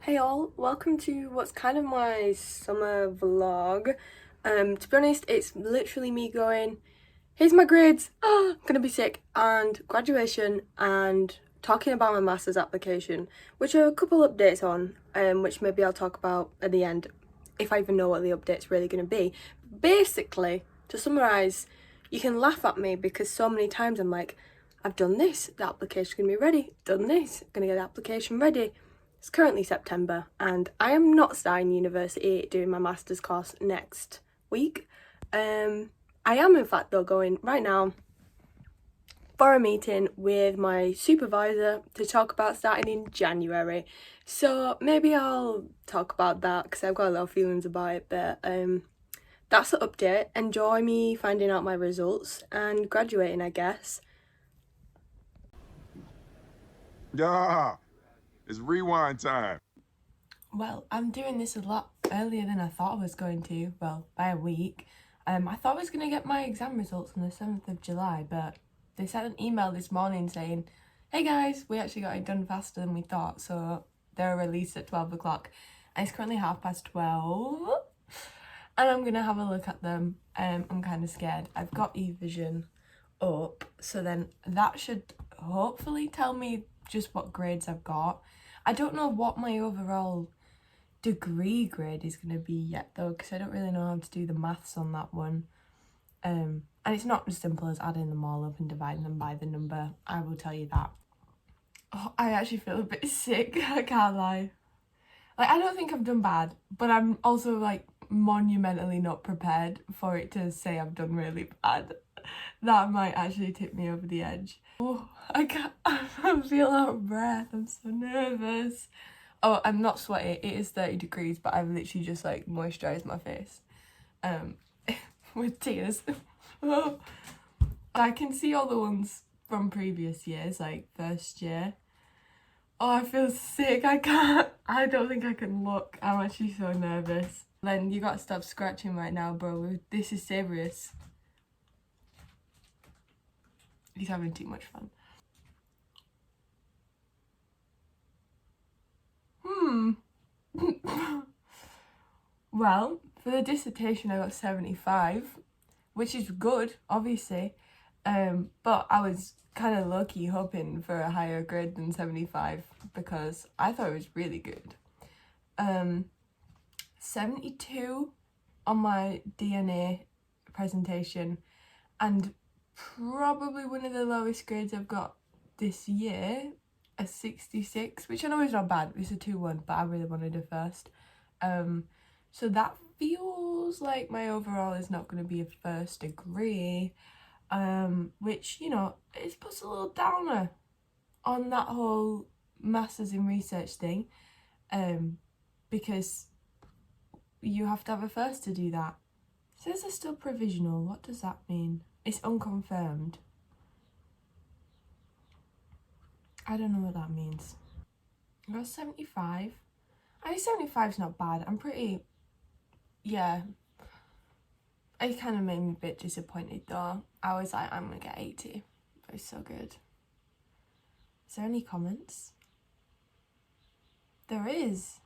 Hey all, welcome to what's kind of my summer vlog. To be honest, it's literally me going, here's my grades, I'm gonna be sick, and graduation, and talking about my master's application, which are a couple updates on, which maybe I'll talk about at the end, if I even know what the update's really gonna be. Basically, to summarise, you can laugh at me because so many times I'm like, I've done this, the application's gonna be ready, done this, gonna get the application ready. It's currently September and I am not starting university doing my master's course next week. I am in fact though going right now for a meeting with my supervisor to talk about starting in January. So maybe I'll talk about that because I've got a lot of feelings about it, but that's the update. Enjoy me finding out my results and graduating, I guess. Yeah, it's rewind time. Well, I'm doing this a lot earlier than I thought I was going to, well, by a week. I thought I was going to get my exam results on the 7th of July, but they sent an email this morning saying, hey guys, we actually got it done faster than we thought, so they're released at 12 o'clock. And it's currently 12:30, and I'm going to have a look at them. I'm kind of scared. I've got eVision up, so then that should hopefully tell me just what grades I've got. I don't know what my overall degree grade is going to be yet though, because I don't really know how to do the maths on that one. And it's not as simple as adding them all up and dividing them by the number, I will tell you that. Oh, I actually feel a bit sick, I can't lie. Like, I don't think I've done bad, but I'm also like monumentally not prepared for it to say I've done really bad. That might actually tip me over the edge. Oh, I can't, I feel out of breath, I'm so nervous. Oh, I'm not sweaty, it is 30 degrees, but I've literally just like moisturised my face with tears. Oh. I can see all the ones from previous years, like first year. Oh, I feel sick, I don't think I can look. I'm actually so nervous. Len, you gotta stop scratching right now, bro. This is serious. He's having too much fun. Well, for the dissertation I got 75, which is good, obviously. But I was kind of low-key hoping for a higher grade than 75 because I thought it was really good. 72 on my DNA presentation, and probably one of the lowest grades I've got this year, a 66, which I know is not bad. It's a 2-1, but I really wanted a first. So that feels like my overall is not going to be a first degree, which, you know, it puts a little downer on that whole masters in research thing, because you have to have a first to do that. It says it's still provisional. What does that mean? It's unconfirmed. I don't know what that means. I got 75. I think 75's not bad. I'm pretty, yeah. It kind of made me a bit disappointed though. I was like, I'm gonna get 80. But it's so good. Is there any comments? There is.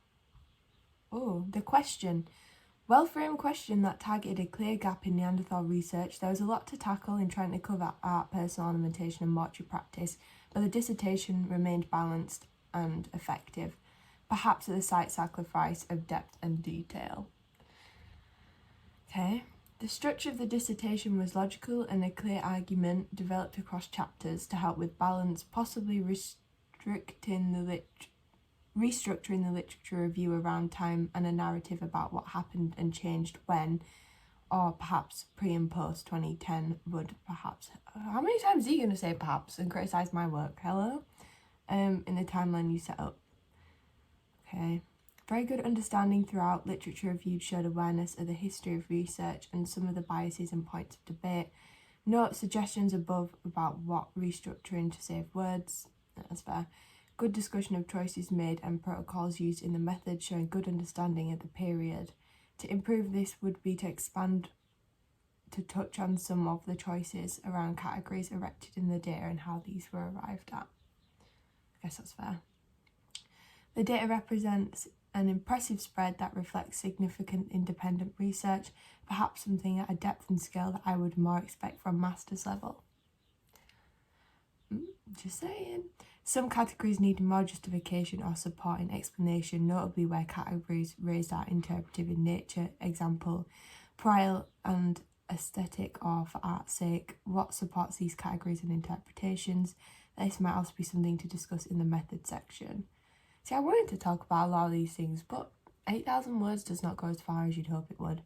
Oh, the question. Well-framed question that targeted a clear gap in Neanderthal research. There was a lot to tackle in trying to cover art, personal ornamentation and mortuary practice, but the dissertation remained balanced and effective, perhaps at the slight sacrifice of depth and detail. Okay. The structure of the dissertation was logical and a clear argument developed across chapters to help with balance, possibly restructuring the literature review around time and a narrative about what happened and changed when, or perhaps pre and post 2010 would perhaps, how many times are you going to say perhaps and criticise my work? Hello? In the timeline you set up. Okay. Very good understanding throughout. Literature review showed awareness of the history of research and some of the biases and points of debate. Note suggestions above about what restructuring to save words. That's fair. Good discussion of choices made and protocols used in the method, showing good understanding of the period. To improve this would be to expand to touch on some of the choices around categories erected in the data and how these were arrived at. I guess that's fair. The data represents an impressive spread that reflects significant independent research, perhaps something at a depth and scale that I would more expect from master's level. Just saying. Some categories need more justification or supporting explanation, notably where categories raised are interpretive in nature, example, prior and aesthetic or for art's sake. What supports these categories and interpretations? This might also be something to discuss in the method section. See, I wanted to talk about a lot of these things, but 8,000 words does not go as far as you'd hope it would.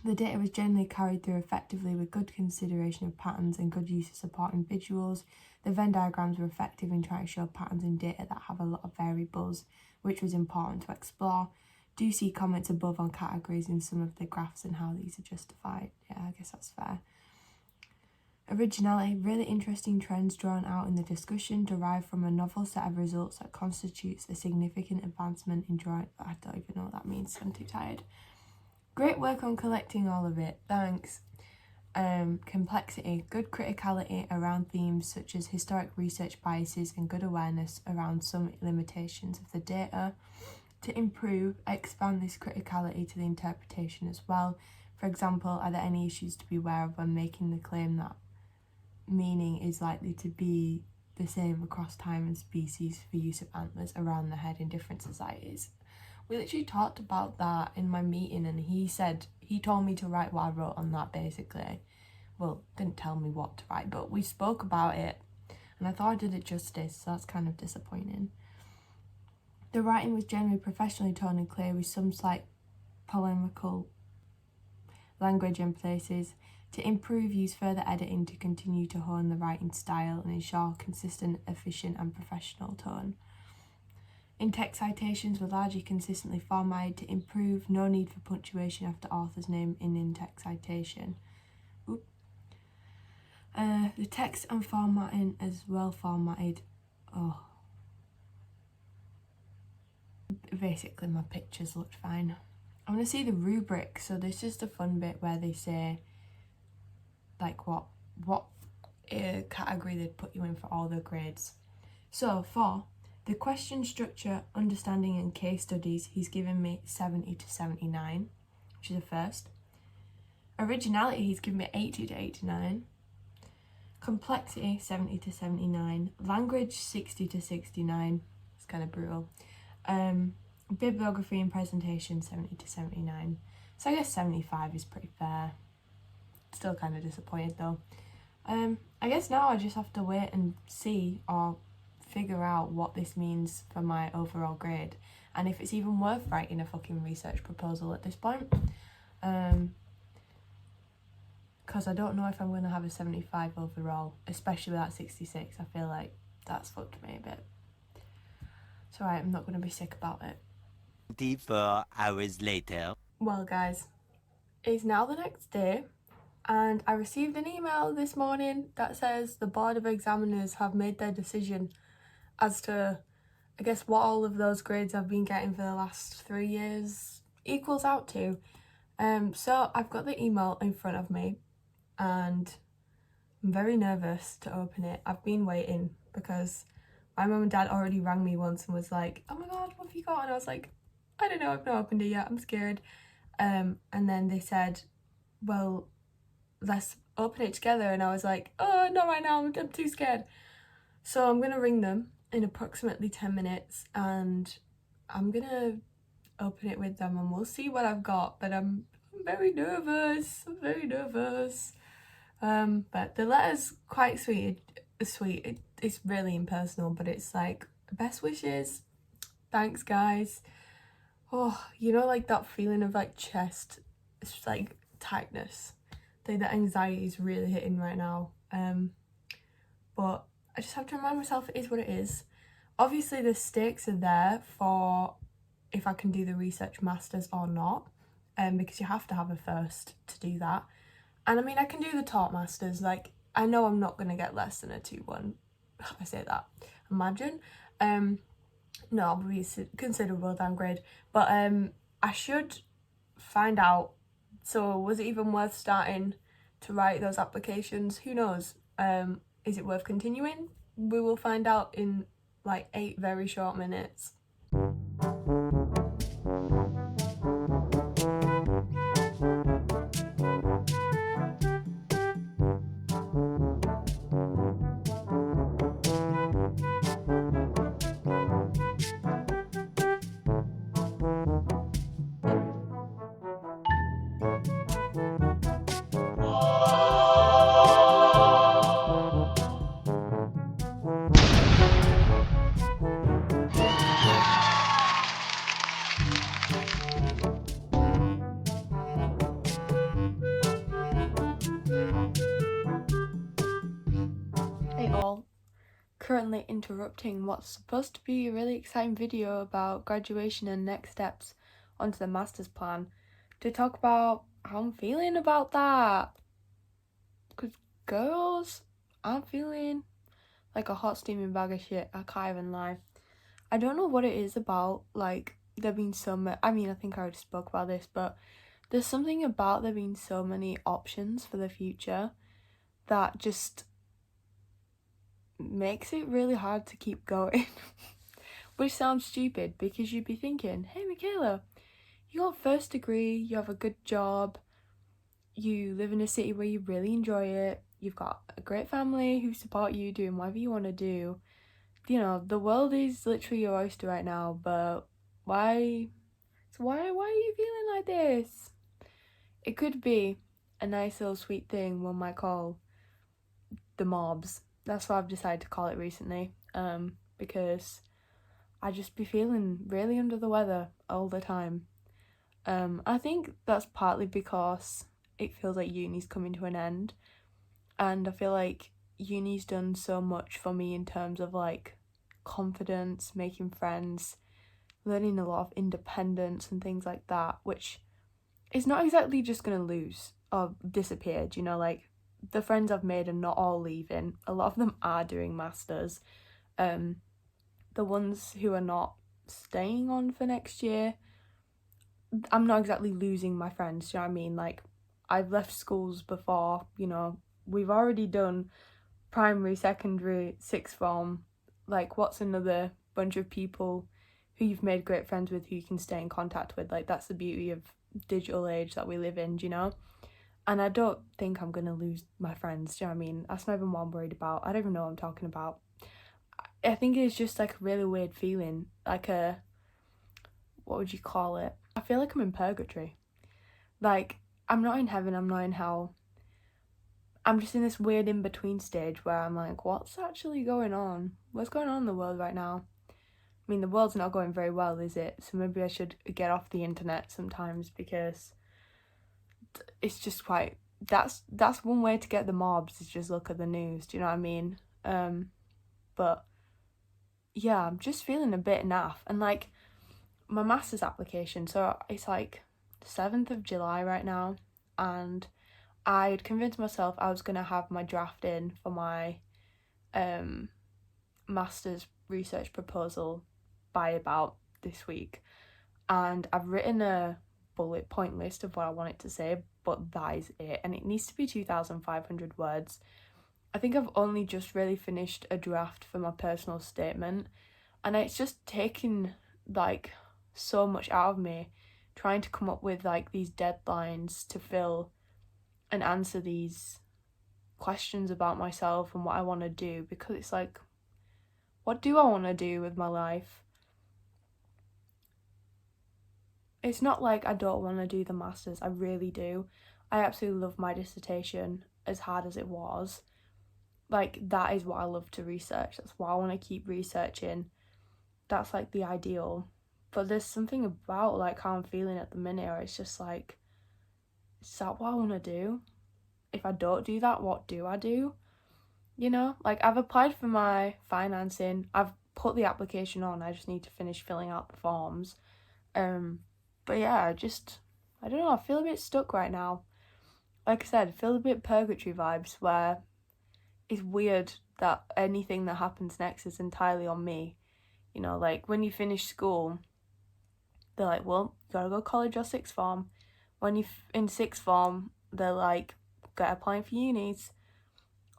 The data was generally carried through effectively with good consideration of patterns and good use of supporting visuals. The Venn diagrams were effective in trying to show patterns in data that have a lot of variables, which was important to explore. Do see comments above on categories in some of the graphs and how these are justified. Yeah, I guess that's fair. Originality, really interesting trends drawn out in the discussion derived from a novel set of results that constitutes a significant advancement in drawing. I don't even know what that means, I'm too tired. Great work on collecting all of it, thanks. Complexity, good criticality around themes such as historic research biases and good awareness around some limitations of the data. To improve, expand this criticality to the interpretation as well. For example, are there any issues to be aware of when making the claim that meaning is likely to be the same across time and species for use of antlers around the head in different societies? We literally talked about that in my meeting, and he told me to write what I wrote on that, basically. Well, didn't tell me what to write, but we spoke about it, and I thought I did it justice, so that's kind of disappointing. The writing was generally professionally toned and clear, with some slight polemical language in places. To improve, use further editing to continue to hone the writing style and ensure consistent, efficient and professional tone. In-text citations were largely consistently formatted. To improve, no need for punctuation after author's name in in-text citation. The text and formatting as well formatted. Basically my pictures looked fine. I want to see the rubric, so this is the fun bit where they say like what category they'd put you in for all the grades. So for the question structure, understanding and case studies, he's given me 70 to 79, which is a first. Originality, he's given me 80 to 89. Complexity, 70 to 79. Language, 60 to 69. It's kind of brutal. Bibliography and presentation, 70 to 79. So I guess 75 is pretty fair. Still kind of disappointed though. I guess now I just have to wait and see or figure out what this means for my overall grade, and if it's even worth writing a fucking research proposal at this point. Because I don't know if I'm going to have a 75 overall, especially with that 66. I feel like that's fucked me a bit. It's alright, I'm not going to be sick about it. 24 hours later. Well guys, it's now the next day, and I received an email this morning that says the Board of Examiners have made their decision as to, I guess, what all of those grades I've been getting for the last 3 years equals out to. So I've got the email in front of me and I'm very nervous to open it. I've been waiting because my mum and dad already rang me once and was like, oh my god, what have you got? And I was like, I don't know, I've not opened it yet, I'm scared. And then they said, well, let's open it together, and I was like, oh, not right now, I'm too scared. So I'm gonna ring them in approximately 10 minutes and I'm gonna open it with them and we'll see what I've got, but I'm very nervous. But the letter's quite sweet. It's really impersonal, but it's like, best wishes, thanks guys. Oh, you know, like that feeling of like chest, it's just like tightness. The anxiety is really hitting right now. But I just have to remind myself it is what it is. Obviously the stakes are there for if I can do the research masters or not, because you have to have a first to do that. And I mean, I can do the taught masters, like I know I'm not going to get less than a 2-1. I say that, imagine. No, I'll be a considerable downgrade, but I should find out. So was it even worth starting to write those applications? Who knows? Is it worth continuing? We will find out in like 8 very short minutes. Hey all, currently interrupting what's supposed to be a really exciting video about graduation and next steps onto the master's plan to talk about how I'm feeling about that. Because girls, I'm feeling like a hot steaming bag of shit, I can't even lie. I don't know what it is about, like, there being so many, I mean, I think I already spoke about this, but there's something about there being so many options for the future that just makes it really hard to keep going. Which sounds stupid because you'd be thinking, hey Michaela, you got first degree, you have a good job, you live in a city where you really enjoy it, you've got a great family who support you doing whatever you want to do. You know, the world is literally your oyster right now, but why are you feeling like this? It could be a nice little sweet thing one might call the mobs. That's what I've decided to call it recently, because I just be feeling really under the weather all the time. I think that's partly because it feels like uni's coming to an end, and I feel like uni's done so much for me in terms of like confidence, making friends, learning a lot of independence and things like that, which is not exactly just gonna lose or disappear. You know, like the friends I've made are not all leaving. A lot of them are doing masters. The ones who are not staying on for next year, I'm not exactly losing my friends, do you know what I mean? Like, I've left schools before, you know, we've already done primary, secondary, sixth form. Like, what's another bunch of people who you've made great friends with who you can stay in contact with? Like, that's the beauty of digital age that we live in, do you know? And I don't think I'm gonna lose my friends, do you know what I mean? That's not even what I'm worried about. I don't even know what I'm talking about. I think it's just like a really weird feeling, like a, what would you call it? I feel like I'm in purgatory. Like, I'm not in heaven, I'm not in hell. I'm just in this weird in-between stage where I'm like, what's actually going on? What's going on in the world right now? I mean, the world's not going very well, is it? So maybe I should get off the internet sometimes, because it's just quite, that's one way to get the mobs, is just look at the news, do you know what I mean? But yeah, I'm just feeling a bit naff. And like, my master's application, so it's like the 7th of July right now, and I had convinced myself I was going to have my draft in for my master's research proposal by about this week, and I've written a bullet point list of what I want it to say, but that is it, and it needs to be 2,500 words. I think I've only just really finished a draft for my personal statement, and it's just taken like so much out of me trying to come up with like these deadlines to fill and answer these questions about myself and what I want to do, because it's like, what do I want to do with my life? It's not like I don't want to do the masters, I really do. I absolutely love my dissertation, as hard as it was. Like, that is what I love to research, that's why I want to keep researching. That's like the ideal. But there's something about like how I'm feeling at the minute where it's just like, is that what I want to do? If I don't do that, what do I do? You know, like, I've applied for my financing, I've put the application on, I just need to finish filling out the forms. But yeah, I don't know, I feel a bit stuck right now. Like I said, I feel a bit purgatory vibes, where it's weird that anything that happens next is entirely on me. You know, like, when you finish school, they're like, well, you gotta go to college or sixth form. When you're in sixth form, they're like, get applying for unis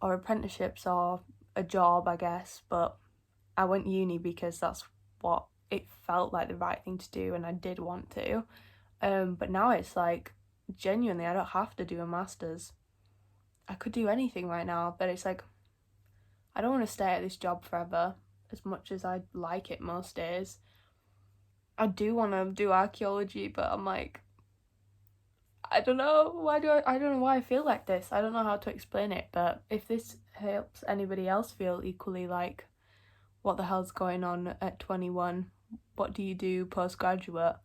or apprenticeships or a job, I guess. But I went uni because that's what it felt like the right thing to do and I did want to. But now it's like, genuinely, I don't have to do a master's. I could do anything right now, but it's like, I don't want to stay at this job forever, as much as I like it most days. I do want to do archaeology, but I'm like, I don't know, I don't know why I feel like this. I don't know how to explain it, but if this helps anybody else feel equally like, what the hell's going on at 21? What do you do postgraduate?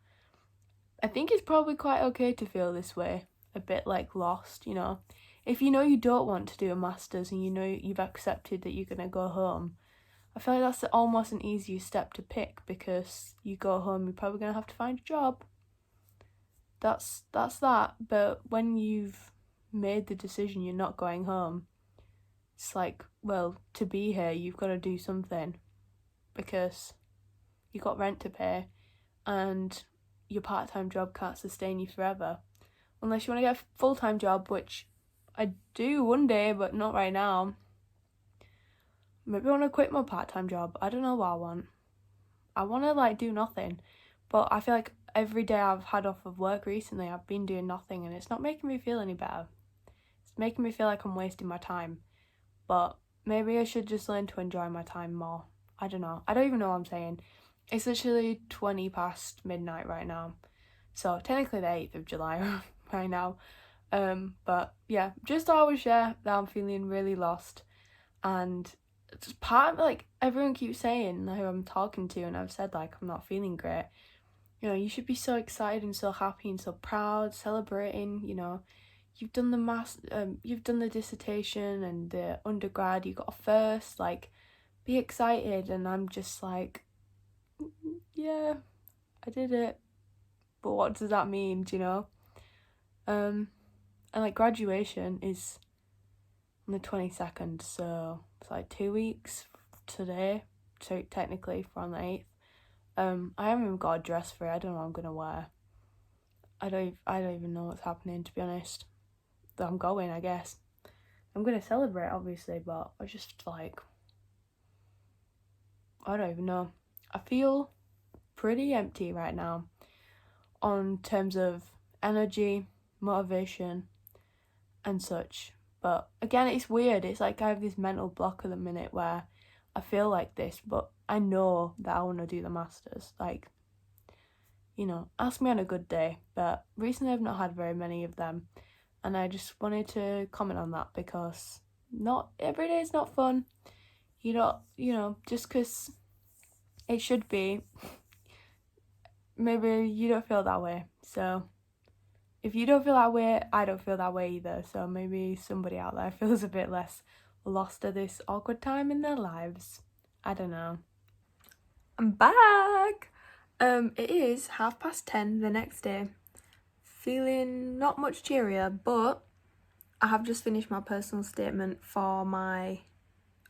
I think it's probably quite okay to feel this way, a bit like lost, you know. If you know you don't want to do a master's and you know you've accepted that you're going to go home, I feel like that's almost an easier step to pick, because you go home, you're probably going to have to find a job. That's that. But when you've made the decision you're not going home, it's like, well, to be here, you've got to do something, because you got rent to pay and your part-time job can't sustain you forever. Unless you want to get a full-time job, which I do one day, but not right now. Maybe I want to quit my part-time job. I don't know what I want. I want to like do nothing. But I feel like every day I've had off of work recently, I've been doing nothing, and it's not making me feel any better. It's making me feel like I'm wasting my time. But maybe I should just learn to enjoy my time more. I don't know. I don't even know what I'm saying. It's literally 20 past midnight right now. So technically the 8th of July right now. But yeah, just thought I would share that I'm feeling really lost. And it's part of, like, everyone keeps saying who I'm talking to, and I've said like I'm not feeling great. You know, you should be so excited and so happy and so proud, celebrating, you know. You've done you've done the dissertation and the undergrad, you got a first, like, be excited. And I'm just like, yeah, I did it, but what does that mean, do you know? And like, graduation is on the 22nd, so it's like 2 weeks today, so technically for on the 8th. I haven't even got a dress for it. I don't know what I'm gonna wear. I don't even know what's happening, to be honest. But I'm going, I guess. I'm gonna celebrate, obviously, but I just like, I don't even know. I feel pretty empty right now on terms of energy, motivation, and such. But again, it's weird. It's like I have this mental block at the minute where I feel like this, but I know that I want to do the masters. Like, you know, ask me on a good day. But recently I've not had very many of them, and I just wanted to comment on that, because not every day is not fun. You know, just because it should be, maybe you don't feel that way. So if you don't feel that way, I don't feel that way either. So maybe somebody out there feels a bit less lost at this awkward time in their lives. I don't know. I'm back! It is 10:30 the next day. Feeling not much cheerier, but I have just finished my personal statement for my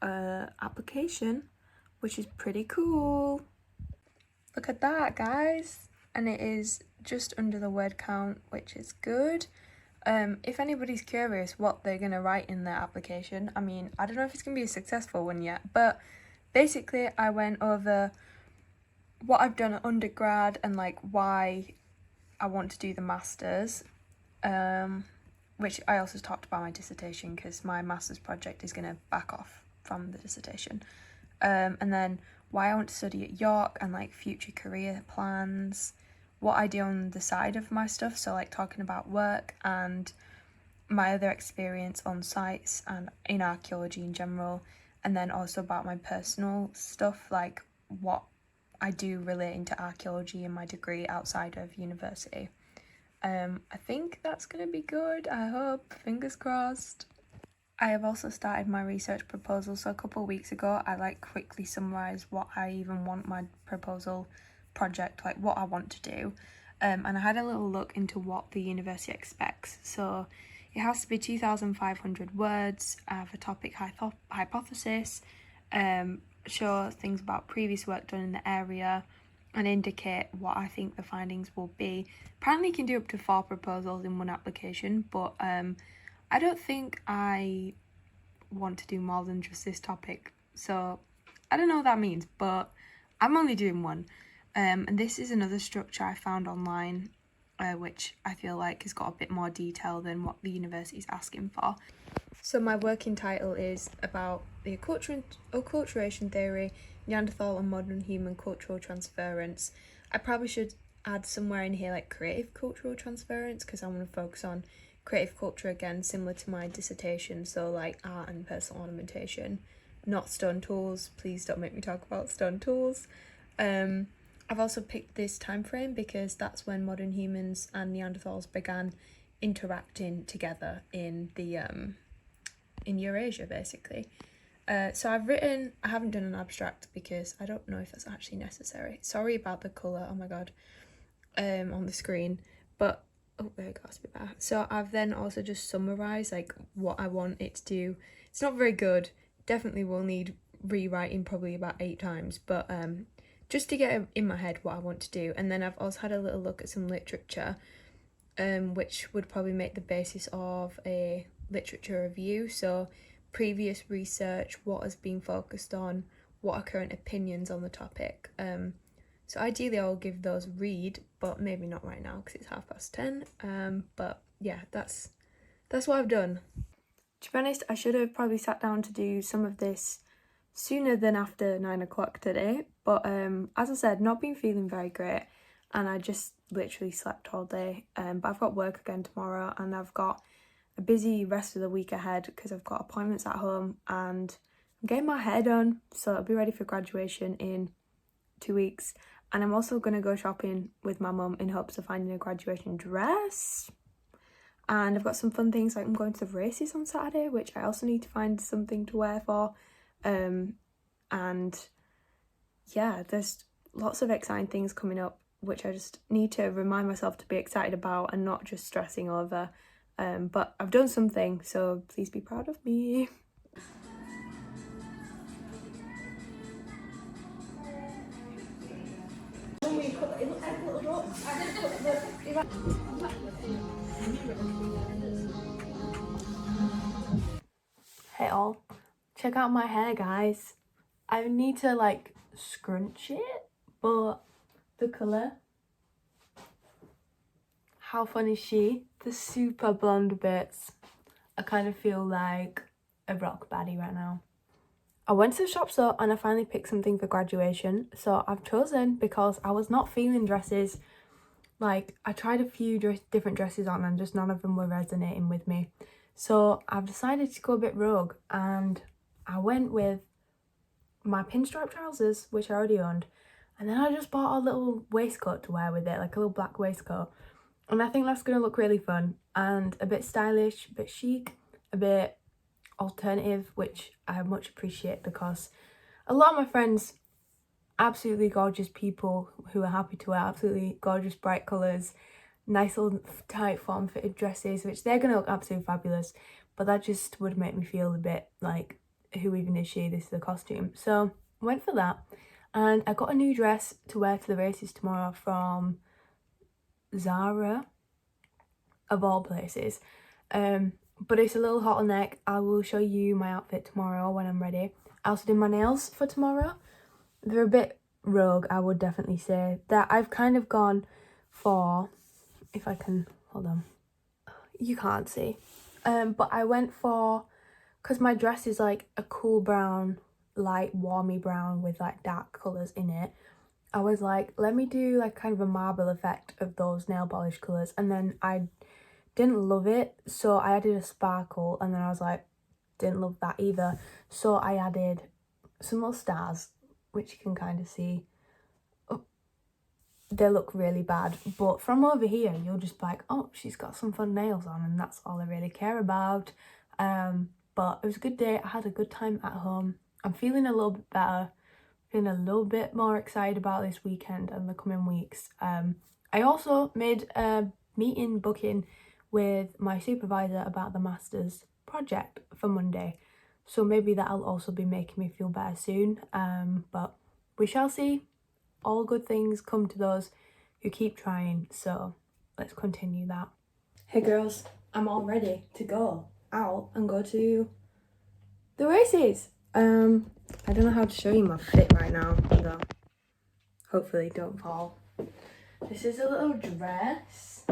application, which is pretty cool. Look at that, guys. And it is just under the word count, which is good. If anybody's curious what they're going to write in their application, I mean, I don't know if it's going to be a successful one yet, but basically I went over what I've done at undergrad and like why I want to do the masters, which I also talked about my dissertation, because my master's project is going to back off from the dissertation, and then why I want to study at York and like future career plans, what I do on the side of my stuff, so like talking about work and my other experience on sites and in archaeology in general, and then also about my personal stuff, like what I do relating to archaeology in my degree outside of university. I think that's going to be good, I hope, fingers crossed. I have also started my research proposal, so a couple of weeks ago I like quickly summarised what I even want my proposal project, like what I want to do, and I had a little look into what the university expects. So it has to be 2,500 words, have a topic hypothesis, show things about previous work done in the area, and indicate what I think the findings will be. Apparently you can do up to 4 proposals in one application, but I don't think I want to do more than just this topic, so I don't know what that means, but I'm only doing one. And this is another structure I found online, which I feel like has got a bit more detail than what the university is asking for. So my working title is about the acculturation theory, Neanderthal and modern human cultural transference. I probably should add somewhere in here like creative cultural transference, because I want to focus on creative culture again, similar to my dissertation, so like art and personal ornamentation, not stone tools. Please don't make me talk about stone tools. I've also picked this time frame because that's when modern humans and Neanderthals began interacting together in the in Eurasia, basically. So I haven't done an abstract because I don't know if that's actually necessary. Sorry about the colour, oh my god, on the screen, but oh, there it goes a bit better. So I've then also just summarised like what I want it to do. It's not very good, definitely will need rewriting probably about 8 times, but just to get in my head what I want to do. And then I've also had a little look at some literature, which would probably make the basis of a literature review. So previous research, what has been focused on, what are current opinions on the topic. So ideally I'll give those a read, but maybe not right now because it's 10:30. But yeah, that's what I've done. To be honest, I should have probably sat down to do some of this sooner than after 9 o'clock today, but as I said, not been feeling very great, and I just literally slept all day. But I've got work again tomorrow, and I've got a busy rest of the week ahead because I've got appointments at home and I'm getting my hair done, so I'll be ready for graduation in 2 weeks. And I'm also going to go shopping with my mum in hopes of finding a graduation dress. And I've got some fun things, like I'm going to the races on Saturday, which I also need to find something to wear for. And yeah, there's lots of exciting things coming up, which I just need to remind myself to be excited about and not just stressing over. But I've done something, so please be proud of me. Hey all, check out my hair, guys. I need to like scrunch it, but the colour, how fun is she? The super blonde bits. I kind of feel like a rock baddie right now. I went to the shop though, and I finally picked something for graduation. So I've chosen, because I was not feeling dresses. Like, I tried a few different dresses on and just none of them were resonating with me. So I've decided to go a bit rogue, and I went with my pinstripe trousers, which I already owned. And then I just bought a little waistcoat to wear with it, like a little black waistcoat. And I think that's going to look really fun and a bit stylish, a bit chic, a bit alternative, which I much appreciate because a lot of my friends, absolutely gorgeous people who are happy to wear absolutely gorgeous bright colours, nice little tight form fitted dresses, which they're going to look absolutely fabulous, but that just would make me feel a bit like, who even is she, this is a costume. So I went for that, and I got a new dress to wear to the races tomorrow from Zara, of all places. But it's a little hot on neck. I will show you my outfit tomorrow when I'm ready. I also did my nails for tomorrow. They're a bit rogue, I would definitely say. That I've kind of gone for, if I can, hold on, you can't see. But I went for, because my dress is like a cool brown, light warmy brown with like dark colours in it. I was like, let me do like kind of a marble effect of those nail polish colours, and then I didn't love it, so I added a sparkle, and then I was like, didn't love that either, so I added some little stars, which you can kind of see. Oh, they look really bad, but from over here you'll just be like, oh, she's got some fun nails on, and that's all I really care about. But it was a good day. I had a good time at home. I'm feeling a little bit better, feeling a little bit more excited about this weekend and the coming weeks. I also made a meeting booking with my supervisor about the master's project for Monday, so maybe that'll also be making me feel better soon. But we shall see. All good things come to those who keep trying, so let's continue that. Hey girls, I'm all ready to go out and go to the races. I don't know how to show you my fit right now, though. hopefully don't fall. This is a little dress.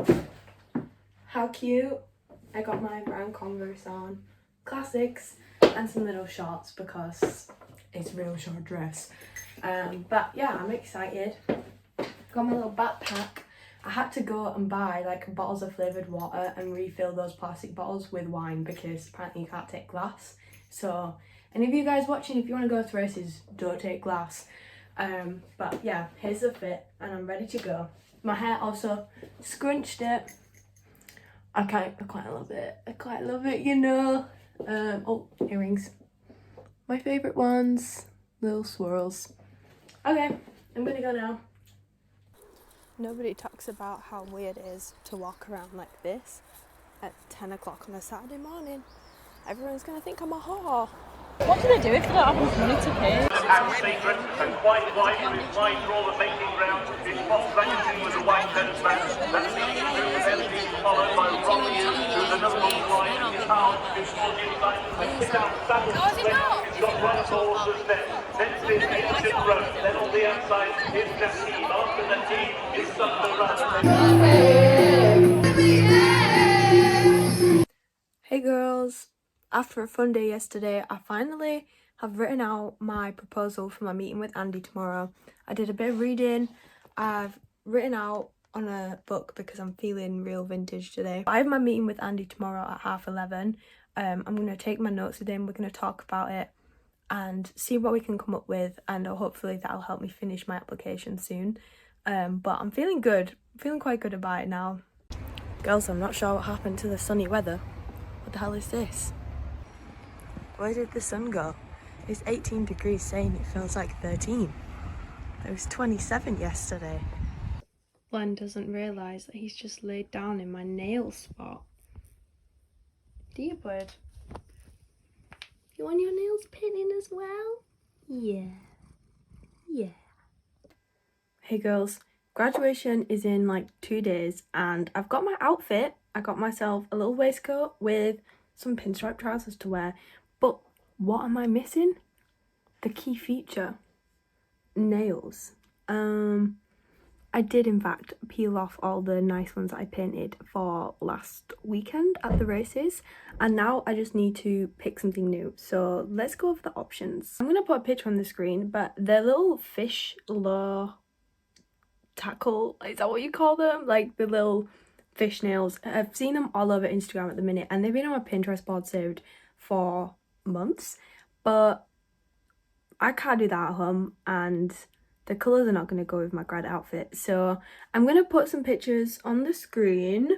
How cute. I got my brown Converse on, classics, and some little shorts because it's a real short dress. But yeah, I'm excited. Got my little backpack. I had to go and buy like bottles of flavoured water and refill those plastic bottles with wine because apparently you can't take glass. So any of you guys watching, if you want to go to races, don't take glass. But yeah, here's the fit and I'm ready to go. My hair also scrunched it. I quite love it. I quite love it, you know. Oh, earrings. My favourite ones. Little swirls. Okay, I'm gonna go now. Nobody talks about how weird it is to walk around like this at 10 o'clock on a Saturday morning. Everyone's gonna think I'm a whore. What do they do if they don't have enough money to pay? And secret and quite wide with his wide for all the making ground. His post-grad with a white headed man. That leads through the empty, followed by Robbie through the number one line. His house is small inside. Pick out saddles. He's got right horses there. Then this ancient road. Then on the outside is the sea. After the sea is Thunder Run. Hey girls. After a fun day yesterday, I finally have written out my proposal for my meeting with Andy tomorrow. I did a bit of reading. I've written out on a book because I'm feeling real vintage today. I have my meeting with Andy tomorrow at 11:30. I'm going to take my notes with him. We're going to talk about it and see what we can come up with, and hopefully that'll help me finish my application soon. But I'm feeling good. I'm feeling quite good about it now. Girls, I'm not sure what happened to the sunny weather. What the hell is this? Where did the sun go? It's 18 degrees saying it feels like 13. It was 27 yesterday. Glenn doesn't realise that he's just laid down in my nail spot. Dear bud, you want your nails painting as well? Yeah. Hey girls, graduation is in like 2 days and I've got my outfit. I got myself a little waistcoat with some pinstripe trousers to wear. But what am I missing? The key feature. Nails. I did in fact peel off all the nice ones that I painted for last weekend at the races, and now I just need to pick something new. So let's go over the options. I'm gonna put a picture on the screen, but they're little fish lure tackle, is that what you call them? Like the little fish nails. I've seen them all over Instagram at the minute and they've been on my Pinterest board saved for months, but I can't do that at home and the colours are not going to go with my grad outfit. So I'm going to put some pictures on the screen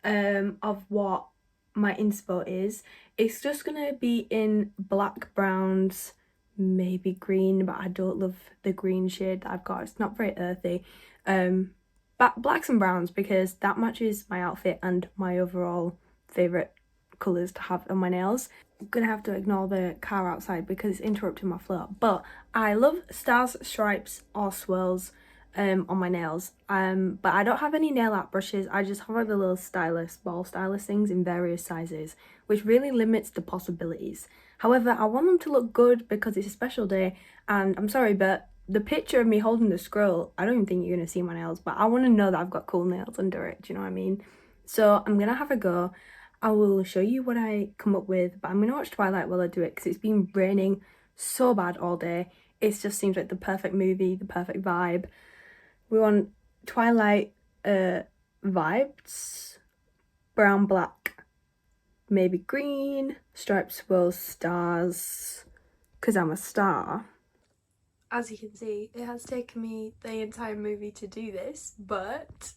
of what my inspo is. It's just going to be in black, browns, maybe green, but I don't love the green shade that I've got. It's not very earthy. Blacks and browns because that matches my outfit and my overall favourite colours to have on my nails. I'm gonna have to ignore the car outside because it's interrupting my flow, but I love stars, stripes or swirls on my nails, but I don't have any nail art brushes. I just have the little stylus, ball stylus things in various sizes, which really limits the possibilities. However, I want them to look good because it's a special day, and I'm sorry, but the picture of me holding the scroll, I don't even think you're gonna see my nails, but I want to know that I've got cool nails under it, do you know what I mean? So I'm gonna have a go. I will show you what I come up with, but I'm going to watch Twilight while I do it because it's been raining so bad all day. It just seems like the perfect movie, the perfect vibe. We want Twilight vibes, brown, black, maybe green, stripes, swirls, stars, because I'm a star. As you can see, it has taken me the entire movie to do this, but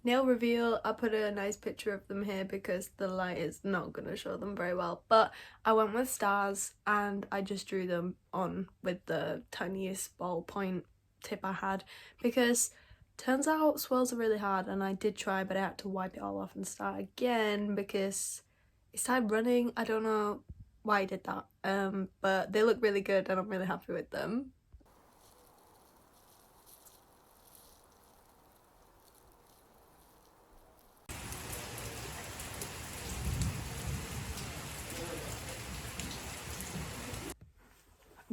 nail reveal, I put a nice picture of them here because the light is not going to show them very well, but I went with stars and I just drew them on with the tiniest ballpoint tip I had because turns out swirls are really hard and I did try, but I had to wipe it all off and start again because it started running. I don't know why I did that, but they look really good and I'm really happy with them.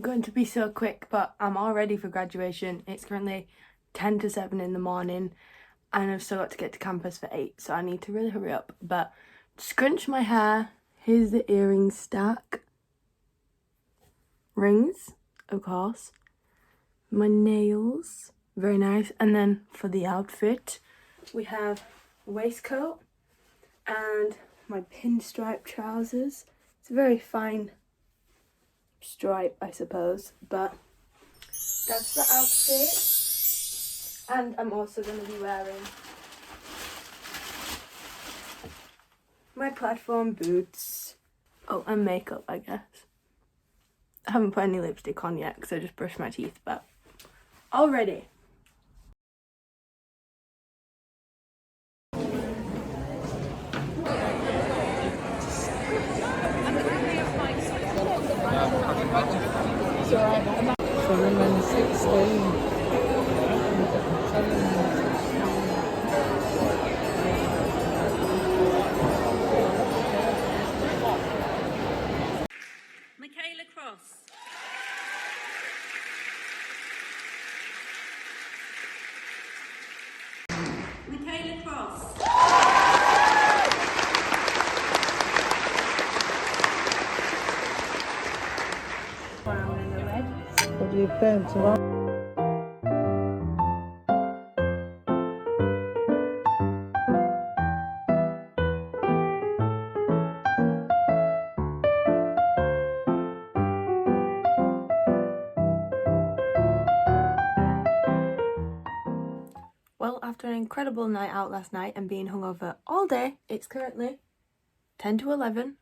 Going to be so quick, but I'm all ready for graduation. It's currently 10 to 7 in the morning, and I've still got to get to campus for 8, so I need to really hurry up. But scrunch my hair. Here's the earring stack. Rings, of course. My nails, very nice. And then for the outfit, we have a waistcoat and my pinstripe trousers. It's a very fine stripe, I suppose, but that's the outfit. And I'm also going to be wearing my platform boots. Oh, and makeup, I guess. I haven't put any lipstick on yet because I just brushed my teeth, but all ready. Michaela Cross. Michaela Cross. Brown and the red. What do you paint? Well, after an incredible night out last night and being hungover all day, it's currently 10 to 11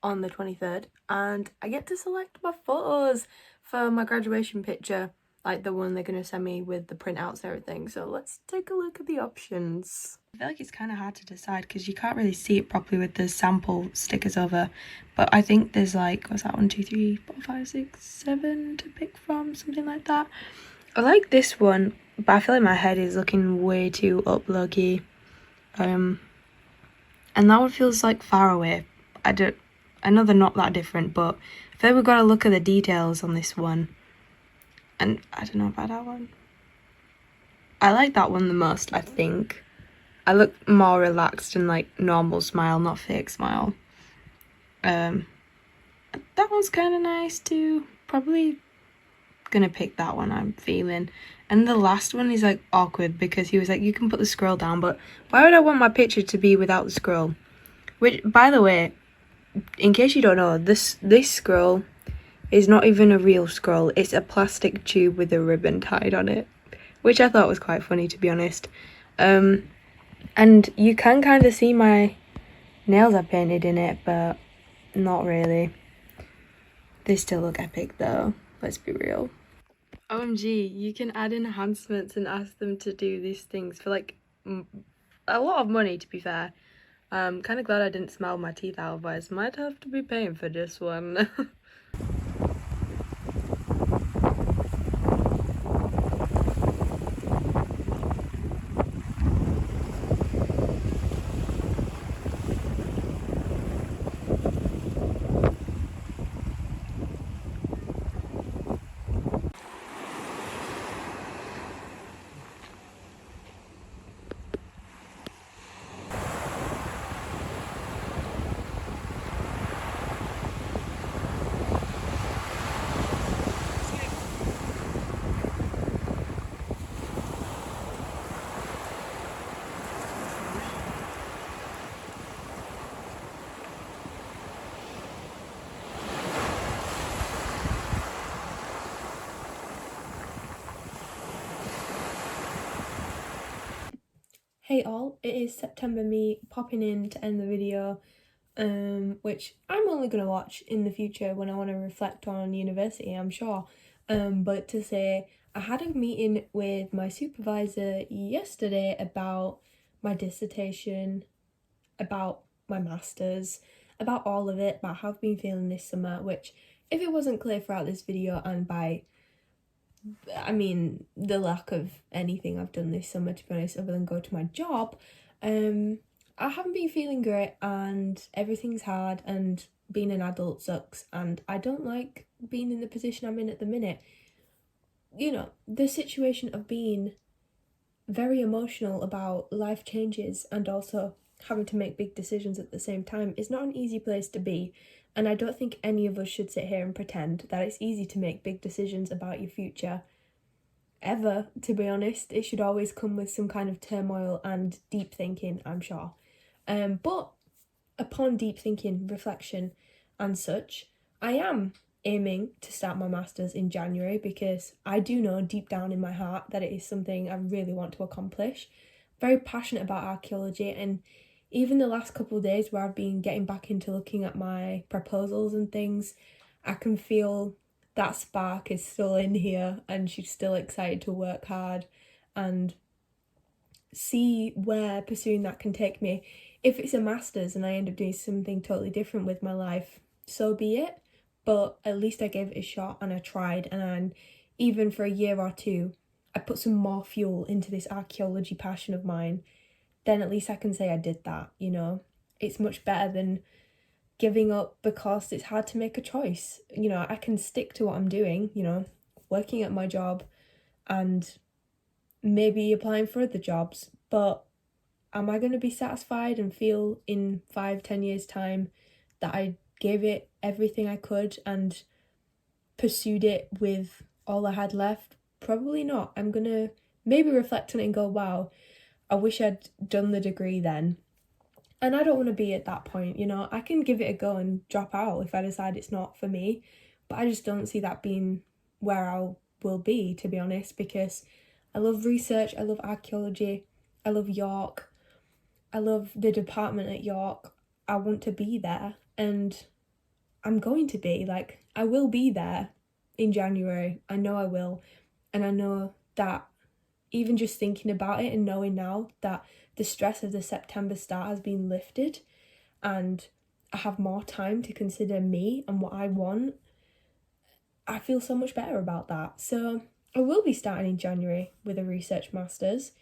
on the 23rd, and I get to select my photos for my graduation picture, like the one they're going to send me with the printouts and everything. So let's take a look at the options. I feel like it's kind of hard to decide because you can't really see it properly with the sample stickers over, but I think there's like, what's that, 1, 2, 3, 4, 5, 6, 7 to pick from, something like that. I like this one, but I feel like my head is looking way too up low-key. And that one feels like far away. I know they're not that different, but I feel like we've got to look at the details on this one. And I don't know about that one. I like that one the most, I think. I look more relaxed and like normal smile, not fake smile. That one's kind of nice too. Probably gonna pick that one, I'm feeling. And the last one is like awkward because he was like, you can put the scroll down, but why would I want my picture to be without the scroll? Which, by the way, in case you don't know, this scroll is not even a real scroll. It's a plastic tube with a ribbon tied on it, which I thought was quite funny, to be honest. And you can kind of see my nails are painted in it, but not really. They still look epic though, let's be real. OMG, you can add enhancements and ask them to do these things for like a lot of money, to be fair. I'm kind of glad I didn't smell my teeth out, otherwise might have to be paying for this one. Hey all, it is September me popping in to end the video, which I'm only going to watch in the future when I want to reflect on university, I'm sure. But to say, I had a meeting with my supervisor yesterday about my dissertation, about my masters, about all of it, about how I've been feeling this summer, which if it wasn't clear throughout this video, and by I mean the lack of anything I've done this summer, to be honest, other than go to my job, I haven't been feeling great and everything's hard and being an adult sucks and I don't like being in the position I'm in at the minute. the situation of being very emotional about life changes and also having to make big decisions at the same time is not an easy place to be. And I don't think any of us should sit here and pretend that it's easy to make big decisions about your future. Ever, to be honest. It should always come with some kind of turmoil and deep thinking, I'm sure. But upon deep thinking, reflection and such, I am aiming to start my masters in January because I do know deep down in my heart that it is something I really want to accomplish. Very passionate about archaeology, and even the last couple of days where I've been getting back into looking at my proposals and things, I can feel that spark is still in here and she's still excited to work hard and see where pursuing that can take me. If it's a master's and I end up doing something totally different with my life, so be it. But at least I gave it a shot and I tried, and even for a year or two, I put some more fuel into this archaeology passion of mine. Then at least I can say I did that, It's much better than giving up because it's hard to make a choice. I can stick to what I'm doing, working at my job and maybe applying for other jobs, but am I going to be satisfied and feel in 5-10 years time that I gave it everything I could and pursued it with all I had left? Probably not. I'm going to maybe reflect on it and go, wow, I wish I'd done the degree then. And I don't want to be at that point, I can give it a go and drop out if I decide it's not for me, but I just don't see that being where I will be, to be honest, because I love research, I love archaeology, I love York, I love the department at York. I want to be there, and I'm going to be, I will be there in January. I know I will, and I know that even just thinking about it and knowing now that the stress of the September start has been lifted and I have more time to consider me and what I want, I feel so much better about that. So I will be starting in January with a research master's.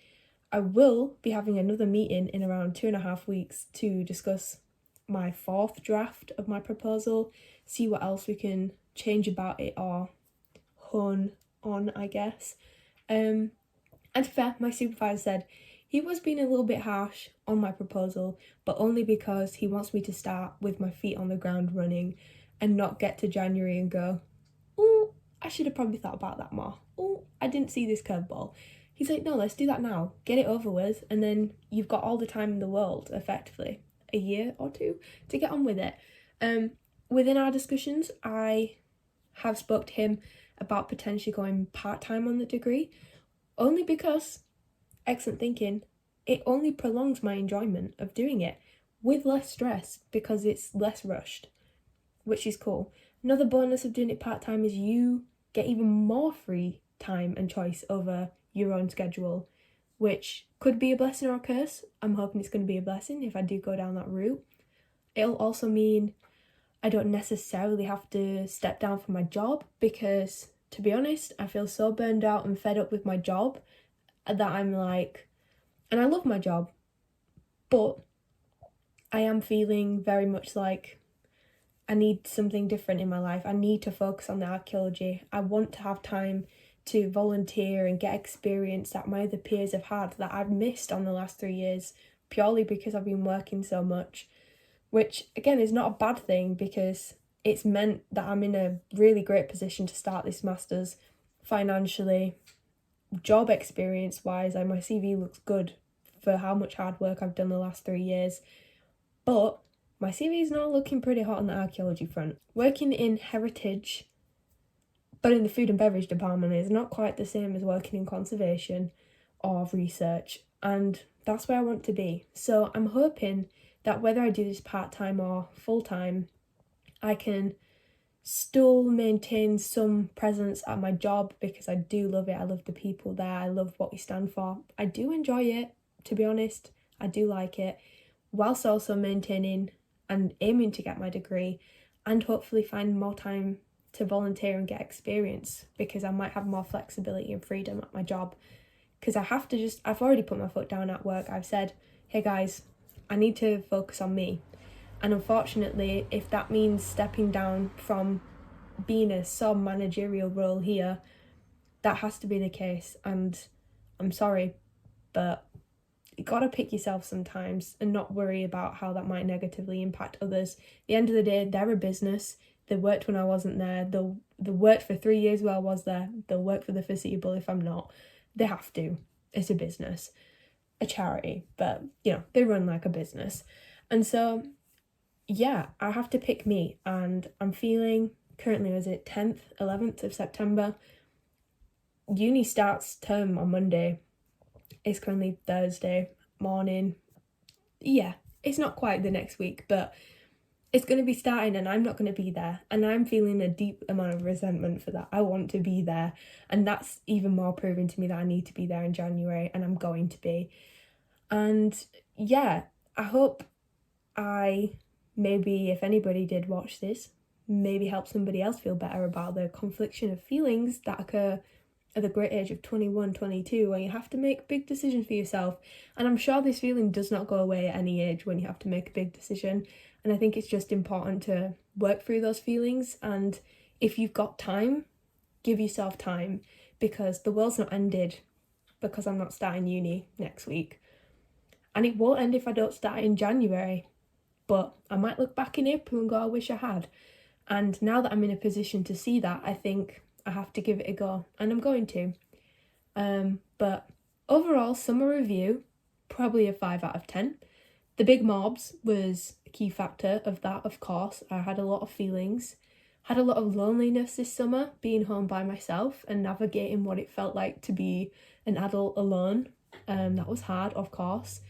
I will be having another meeting in around 2.5 weeks to discuss my 4th draft of my proposal, see what else we can change about it or hone on, I guess. And to be fair, my supervisor said he was being a little bit harsh on my proposal, but only because he wants me to start with my feet on the ground running and not get to January and go, oh, I should have probably thought about that more. Oh, I didn't see this curveball. He's like, no, let's do that now. Get it over with, and then you've got all the time in the world, effectively, a year or two, to get on with it. Within our discussions, I have spoke to him about potentially going part-time on the degree, only because, excellent thinking, it only prolongs my enjoyment of doing it with less stress because it's less rushed, which is cool. Another bonus of doing it part-time is you get even more free time and choice over your own schedule, which could be a blessing or a curse. I'm hoping it's going to be a blessing if I do go down that route. It'll also mean I don't necessarily have to step down from my job because, to be honest, I feel so burned out and fed up with my job that I'm like, and I love my job, but I am feeling very much like I need something different in my life. I need to focus on the archaeology. I want to have time to volunteer and get experience that my other peers have had that I've missed on the last 3 years purely because I've been working so much, which again is not a bad thing because it's meant that I'm in a really great position to start this master's financially, job experience wise, and my CV looks good for how much hard work I've done the last 3 years, but my CV is now looking pretty hot on the archaeology front. Working in heritage, but in the food and beverage department, is not quite the same as working in conservation or research, and that's where I want to be. So I'm hoping that whether I do this part-time or full-time, I can still maintain some presence at my job because I do love it. I love the people there. I love what we stand for. I do enjoy it, to be honest. I do like it, whilst also maintaining and aiming to get my degree and hopefully find more time to volunteer and get experience because I might have more flexibility and freedom at my job. Because I've already put my foot down at work. I've said, hey guys, I need to focus on me. And unfortunately, if that means stepping down from being a sub managerial role here, that has to be the case, and I'm sorry, but you gotta pick yourself sometimes and not worry about how that might negatively impact others. At the end of the day, they're a business. They worked when I wasn't there. They'll work for 3 years while I was there. They'll work for the foreseeable if I'm not. They have to. It's a business, a charity, but you know, they run like a business. And so, yeah, I have to pick me, and I'm feeling currently, was it 10th, 11th of September? Uni starts term on Monday. It's currently Thursday morning. Yeah, it's not quite the next week, but it's going to be starting and I'm not going to be there. And I'm feeling a deep amount of resentment for that. I want to be there. And that's even more proving to me that I need to be there in January, and I'm going to be. And yeah, I hope maybe if anybody did watch this, maybe help somebody else feel better about the confliction of feelings that occur at the great age of 21, 22, when you have to make big decisions for yourself. And I'm sure this feeling does not go away at any age when you have to make a big decision. And I think it's just important to work through those feelings. And if you've got time, give yourself time, because the world's not ended because I'm not starting uni next week. And it won't end if I don't start in January. But I might look back in April and go, I wish I had. And now that I'm in a position to see that, I think I have to give it a go, and I'm going to. But overall, summer review, probably a 5 out of 10. The big mobs was a key factor of that, of course. I had a lot of feelings, had a lot of loneliness this summer, being home by myself and navigating what it felt like to be an adult alone. That was hard, of course.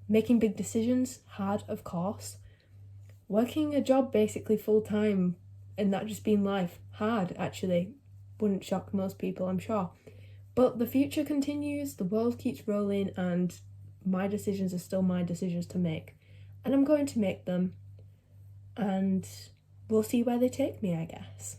Making big decisions, hard, of course. Working a job basically full-time and that just being life, hard, actually. Wouldn't shock most people, I'm sure. But the future continues, the world keeps rolling, and my decisions are still my decisions to make. And I'm going to make them. And we'll see where they take me, I guess.